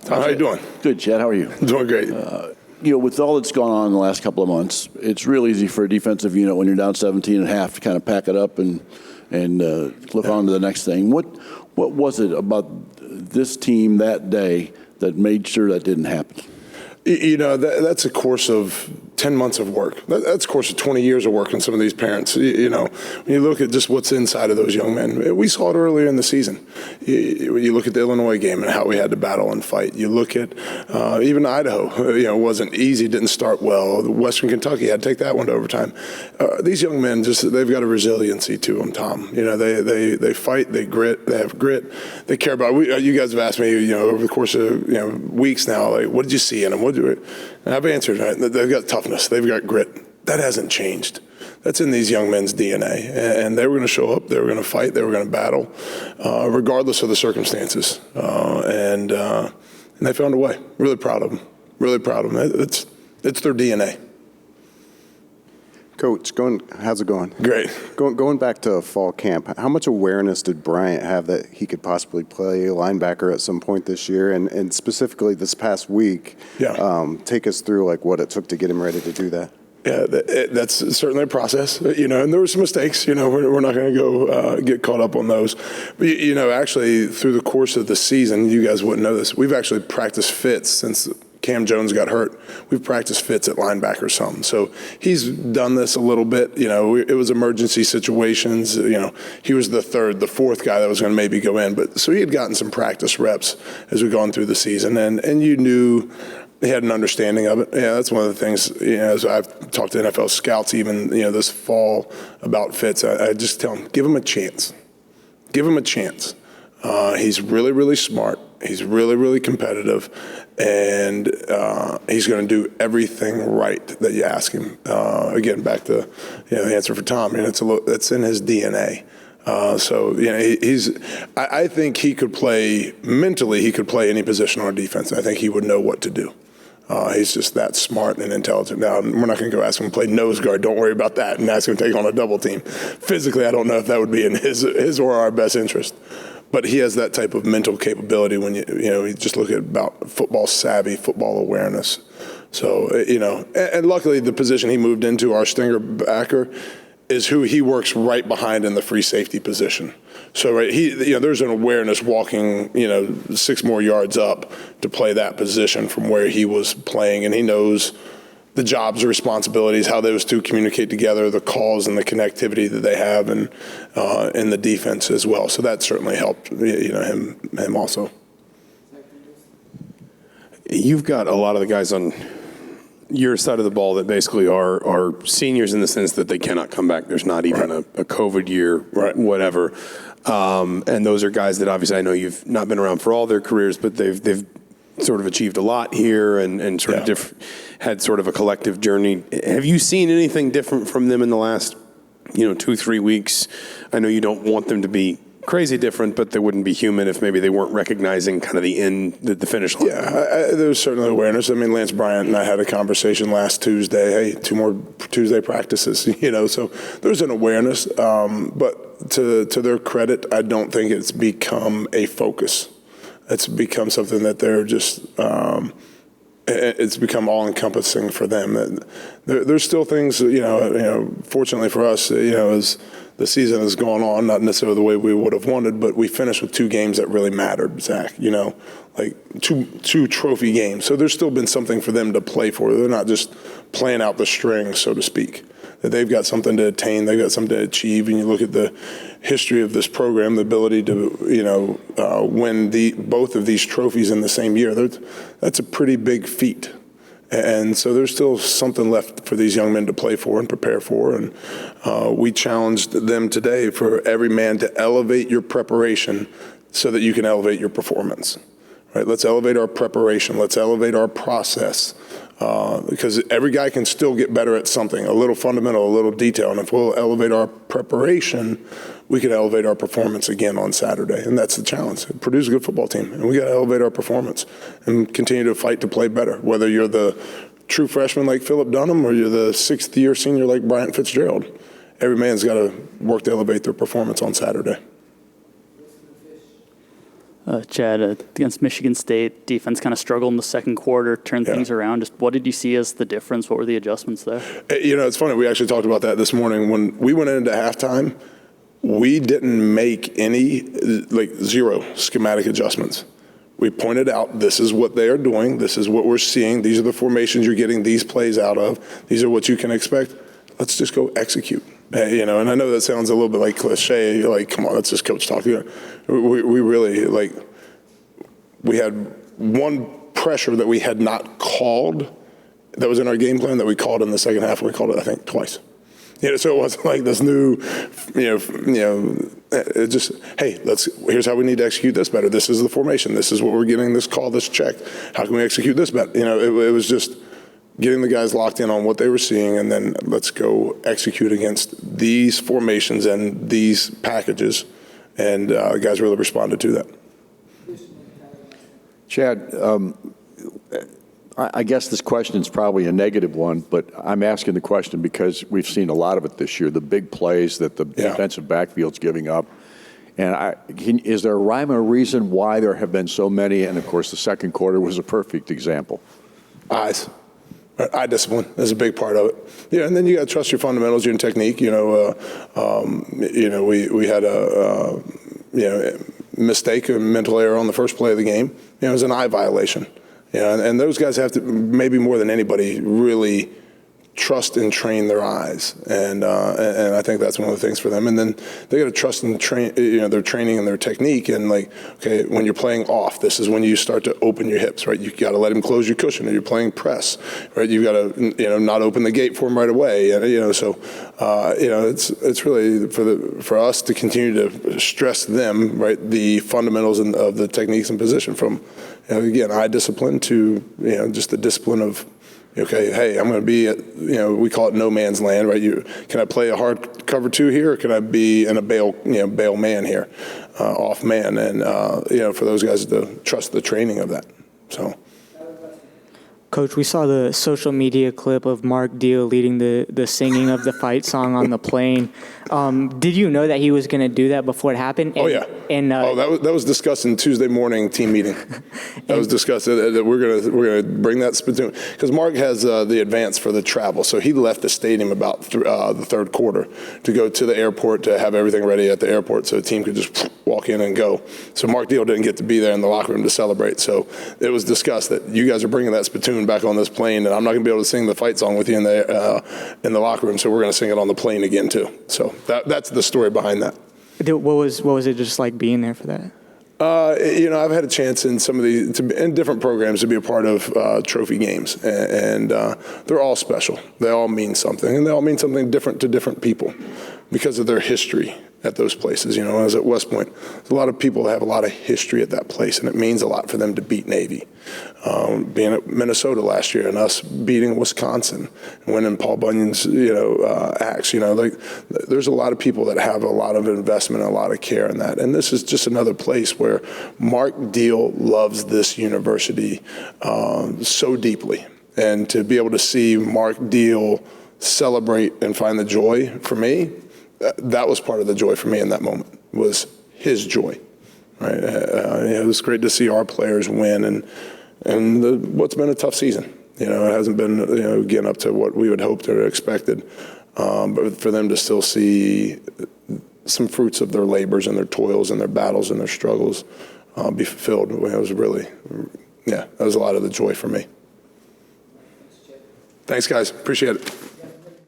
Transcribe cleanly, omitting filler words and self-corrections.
Tom, how you doing? Good, Chad. How are you? Doing great. With all that's gone on in the last couple of months, it's real easy for a defensive unit when you're down 17 and a half to kind of pack it up and look on to the next thing. What was it about this team that day that made sure that didn't happen? That's a course of 10 months of work. That's a course of 20 years of work on some of these parents. When you look at just what's inside of those young men, we saw it earlier in the season. You look at the Illinois game and how we had to battle and fight. You look at even Idaho, wasn't easy, didn't start well. Western Kentucky had to take that one to overtime. These young men, they've got a resiliency to them, Tom. They fight, they have grit, they care about it. You guys have asked me, over the course of weeks now, like, what did you see in them? And I've answered, right? They've got toughness, they've got grit. That hasn't changed. That's in these young men's DNA. And they were going to show up, they were going to fight, they were going to battle, regardless of the circumstances. And they found a way. Really proud of them. Really proud of them. It's their DNA. Coach, how's it going? Great. Going back to fall camp, how much awareness did Bryant have that he could possibly play linebacker at some point this year? And specifically this past week, take us through what it took to get him ready to do that. Yeah, that's certainly a process, and there were some mistakes. We're not going to go get caught up on those. But, actually, through the course of the season, you guys wouldn't know this, we've actually practiced fits since Cam Jones got hurt. We've practiced fits at linebacker some. So he's done this a little bit. It was emergency situations. He was the fourth guy that was going to maybe go in. But so he had gotten some practice reps as we've gone through the season. And you knew he had an understanding of it. Yeah, that's one of the things, as I've talked to NFL scouts even, this fall about Fitz, I just tell them, give him a chance. Give him a chance. He's really, really smart. He's really, really competitive. And he's going to do everything right that you ask him. Again, back to the answer for Tom. It's in his DNA. I think he could play mentally. He could play any position on defense. I think he would know what to do. He's just that smart and intelligent. Now, we're not going to go ask him to play nose guard. Don't worry about that. And ask him to take on a double team. Physically, I don't know if that would be in his or our best interest. But he has that type of mental capability when you just look at about football savvy, football awareness. So, and luckily the position he moved into, our stinger backer, is who he works right behind in the free safety position. So there's an awareness walking 6 more yards up to play that position from where he was playing, and he knows the jobs and responsibilities, how those two communicate together, the calls and the connectivity that they have, and in the defense as well. So that certainly helped him also. You've got a lot of the guys on your side of the ball that basically are seniors in the sense that they cannot come back. There's not even a COVID year, whatever. And those are guys that obviously I know you've not been around for all their careers, but they've sort of achieved a lot here and sort of had sort of a collective journey. Have you seen anything different from them in the last 2-3 weeks? I know you don't want them to be crazy different, but they wouldn't be human if maybe they weren't recognizing kind of the finish line. Yeah, there's certainly awareness. I mean, Lance Bryant and I had a conversation last Tuesday. Hey, 2 more Tuesday practices, so there's an awareness. But to their credit, I don't think it's become a focus. It's become something that they're just it's become all-encompassing for them. There's still things, fortunately for us, as the season has gone on, not necessarily the way we would have wanted, but we finished with 2 games that really mattered, Zach, like two trophy games. So there's still been something for them to play for. They're not just playing out the string, so to speak. That they've got something to attain, they've got something to achieve. And you look at the history of this program, the ability to, win both of these trophies in the same year. That's a pretty big feat. And so there's still something left for these young men to play for and prepare for. And we challenged them today for every man to elevate your preparation so that you can elevate your performance. Right? Let's elevate our preparation. Let's elevate our process. Because every guy can still get better at something, a little fundamental, a little detail. And if we'll elevate our preparation, we can elevate our performance again on Saturday. And that's the challenge. Purdue's a good football team, and we got to elevate our performance and continue to fight to play better, whether you're the true freshman like Philip Dunham or you're the 6th-year senior like Bryant Fitzgerald. Every man's got to work to elevate their performance on Saturday. Chad, against Michigan State, defense kind of struggled in the second quarter, turned things around. Just what did you see as the difference? What were the adjustments there? It's funny. We actually talked about that this morning. When we went into halftime, we didn't make any, zero schematic adjustments. We pointed out, this is what they are doing. This is what we're seeing. These are the formations you're getting these plays out of. These are what you can expect. Let's just go execute. And I know that sounds a little bit like cliche, come on, that's just coach talk. We really, we had one pressure that we had not called that was in our game plan that we called in the second half, and we called it, I think, twice. So it wasn't like this new, it just, hey, here's how we need to execute this better. This is the formation. This is what we're getting this call, this check. How can we execute this better? It was just getting the guys locked in on what they were seeing, and then let's go execute against these formations and these packages. And the guys really responded to that. Chad, I guess this question is probably a negative one, but I'm asking the question because we've seen a lot of it this year, the big plays that the defensive backfield's giving up. And is there a rhyme or reason why there have been so many? And, of course, the second quarter was a perfect example. Eye discipline is a big part of it. And then you got to trust your fundamentals, your technique. We had a mistake, a mental error on the first play of the game. It was an eye violation. And those guys have to, maybe more than anybody, really trust and train their eyes, and I think that's one of the things for them. And then they got to trust and train, their training and their technique. And okay, when you're playing off, this is when you start to open your hips, right? You got to let him close your cushion. Or you're playing press, right? You got to not open the gate for him right away. So it's really for us to continue to stress them, right? The fundamentals of the techniques and position from again, eye discipline to just the discipline of. Okay, hey, I'm going to be at, we call it no man's land, right? Can I play a hard cover two here, or can I be in a bail man here, off man? And, for those guys to trust the training of that. So. Coach, we saw the social media clip of Mark Deal leading the singing of the fight song on the plane. Did you know that he was going to do that before it happened? And, that was discussed in Tuesday morning team meeting. That was discussed that we're gonna bring that spittoon because Mark has the advance for the travel, so he left the stadium about the third quarter to go to the airport to have everything ready at the airport, so the team could just walk in and go. So Mark Deal didn't get to be there in the locker room to celebrate. So it was discussed that you guys are bringing that spittoon back on this plane, and I'm not going to be able to sing the fight song with you in the locker room. So we're going to sing it on the plane again too. So that's the story behind that. What was it just like being there for that? I've had a chance in some of in different programs to be a part of trophy games, and they're all special. They all mean something, and they all mean something different to different people because of their history at those places. I was at West Point. There's a lot of people that have a lot of history at that place, and it means a lot for them to beat Navy. Being at Minnesota last year and us beating Wisconsin and winning Paul Bunyan's, axe, there's a lot of people that have a lot of investment and a lot of care in that. And this is just another place where Mark Deal loves this university so deeply. And to be able to see Mark Deal celebrate and find the joy for me, that was part of the joy for me in that moment, was his joy. Right? It was great to see our players win and what's been a tough season. It hasn't been, again, up to what we would hoped or expected. But for them to still see some fruits of their labors and their toils and their battles and their struggles be fulfilled, it was really, that was a lot of the joy for me. Thanks, guys. Appreciate it.